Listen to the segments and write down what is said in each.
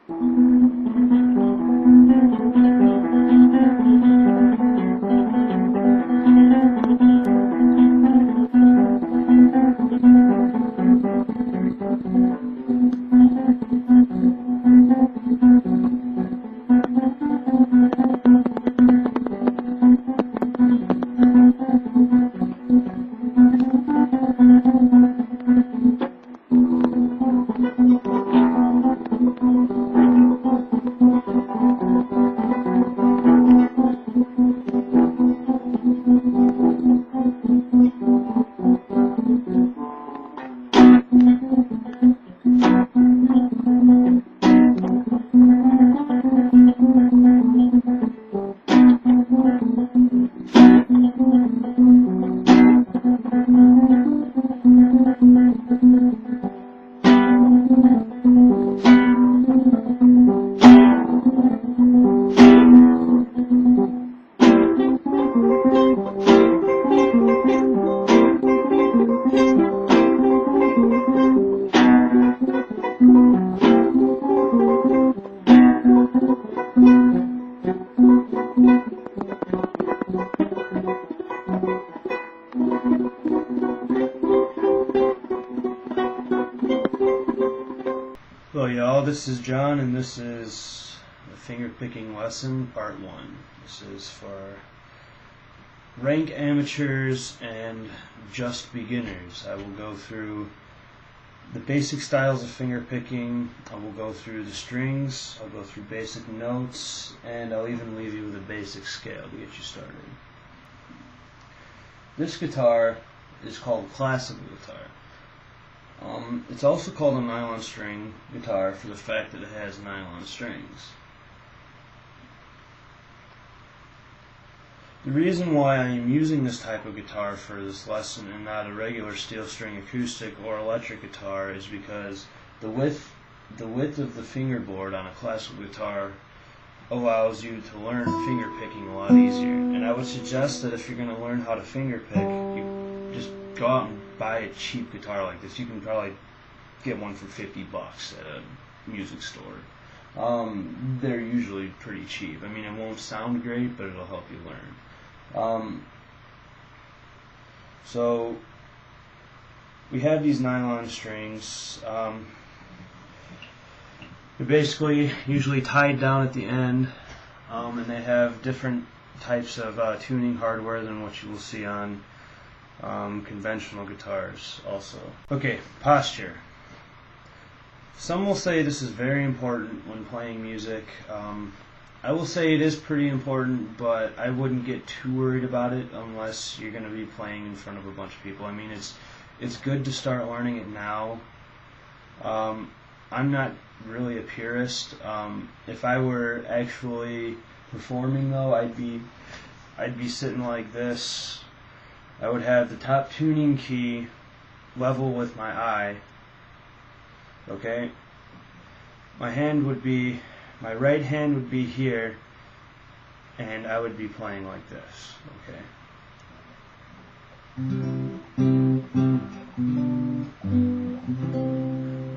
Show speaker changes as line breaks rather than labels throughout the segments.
Hello y'all, this is John and this is the finger picking lesson part 1. This is for rank amateurs and just beginners. I will go through the basic styles of finger picking, I will go through the strings, I'll go through basic notes, and I'll even leave you with a basic scale to get you started. This guitar is called classical guitar. It's also called a nylon string guitar for the fact that it has nylon strings. The reason why I am using this type of guitar for this lesson and not a regular steel string acoustic or electric guitar is because the width of the fingerboard on a classical guitar allows you to learn finger picking a lot easier. And I would suggest that if you're going to learn how to finger pick, you just go out and buy a cheap guitar like this. You can probably get one for $50 at a music store. They're usually pretty cheap. I mean, it won't sound great, but it'll help you learn. So we have these nylon strings. They're basically usually tied down at the end, and they have different types of tuning hardware than what you will see on conventional guitars also. Okay, posture. Some will say this is very important when playing music. I will say it is pretty important, but I wouldn't get too worried about it unless you're going to be playing in front of a bunch of people. I mean, it's good to start learning it now. I'm not really a purist. If I were actually performing though, I'd be sitting like this. I would have the top tuning key level with my eye. Okay? My right hand would be here, and I would be playing like this. Okay?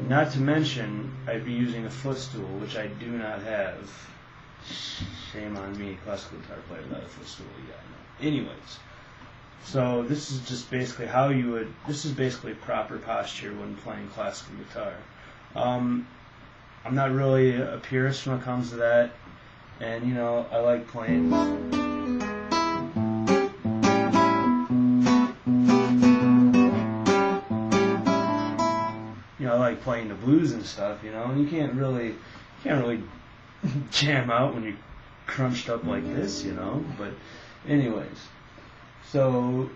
Not to mention, I'd be using a footstool, which I do not have. Shame on me, classical guitar player without a footstool. Yeah, I know. Anyways. So this is just basically this is basically proper posture when playing classical guitar. I'm not really a purist when it comes to that, and you know, I like playing. You know, I like playing the blues and stuff, you know, and you can't really jam out when you're crunched up like this, you know. But anyways. So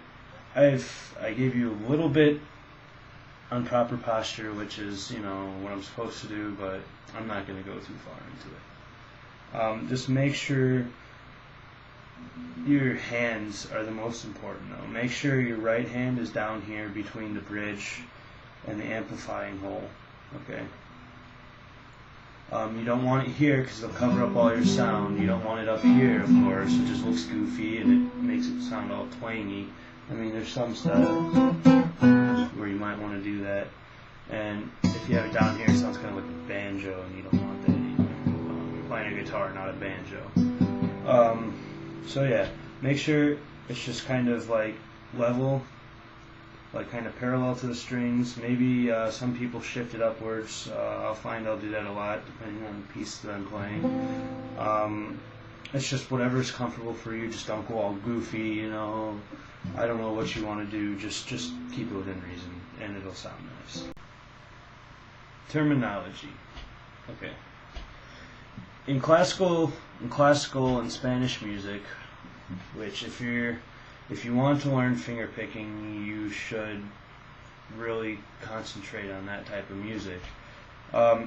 I gave you a little bit on proper posture, which is, you know, what I'm supposed to do, but I'm not going to go too far into it. Just make sure your hands are the most important though. Make sure your right hand is down here between the bridge and the amplifying hole. Okay. You don't want it here because it'll cover up all your sound. You don't want it up here, of course. It just looks goofy and it makes it sound all twangy. I mean, there's some styles where you might want to do that. And if you have it down here, it sounds kind of like a banjo, and you don't want that anyway. playing a guitar, not a banjo. So yeah, make sure it's just kind of like level, like kind of parallel to the strings. Maybe some people shift it upwards. I'll do that a lot depending on the piece that I'm playing. It's just whatever's comfortable for you. Just don't go all goofy, you know. I don't know what you want to do. Just keep it within reason, and it'll sound nice. Terminology. Okay. In classical and Spanish music, which if you want to learn finger picking, you should really concentrate on that type of music.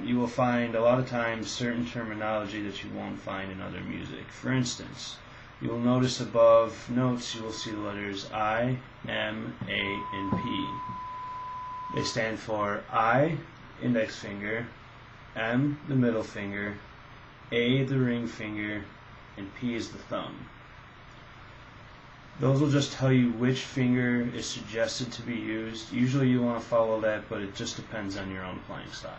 You will find a lot of times certain terminology that you won't find in other music. For instance, you will notice above notes you will see the letters I, M, A, and P. They stand for I, index finger, M, the middle finger, A, the ring finger, and P is the thumb. Those will just tell you which finger is suggested to be used. Usually you want to follow that, but it just depends on your own playing style.